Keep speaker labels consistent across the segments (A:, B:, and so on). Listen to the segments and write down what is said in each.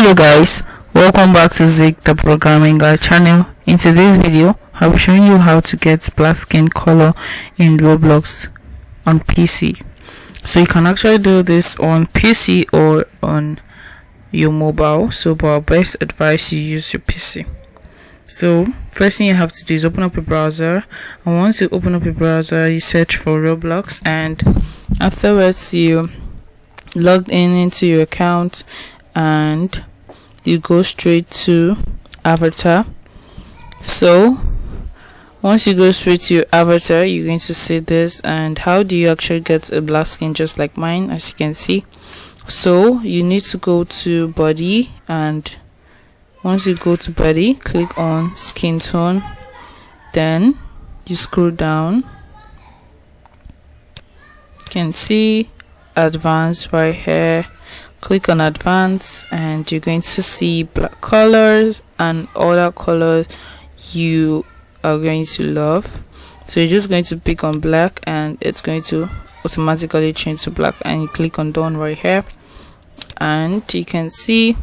A: Hello guys, welcome back to Zik the programming guide channel. In today's video I'll be showing you how to get black skin color in Roblox on PC. So you can actually do this on PC or on your mobile, so but our best advice you use your PC. So first thing you have to do is open up a browser, and once you open up a browser you search for Roblox, and afterwards you log in into your account and you go straight to avatar. So once you go straight to your avatar, you're going to see this. And how do you actually get a black skin just like mine? As you can see, so you need to go to body, and once you go to body, click on skin tone, then you scroll down. You can see advanced right here. Click on advanced and you're going to see black colors and other colors you are going to love. So you're just going to pick on black and it's going to automatically change to black, and you click on done right here, and you can see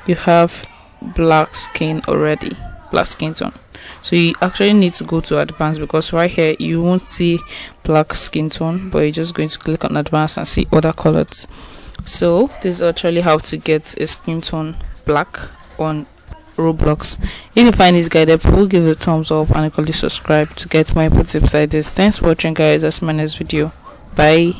A: you have black skin already, black skin tone. So you actually need to go to advanced, because right here you won't see black skin tone, but you're just going to click on advanced and see other colors. So this is actually how to get a skin tone black on Roblox. If you find this guide helpful, give it a thumbs up and kindly subscribe to get more input tips like this. Thanks for watching guys. That's my next video. Bye.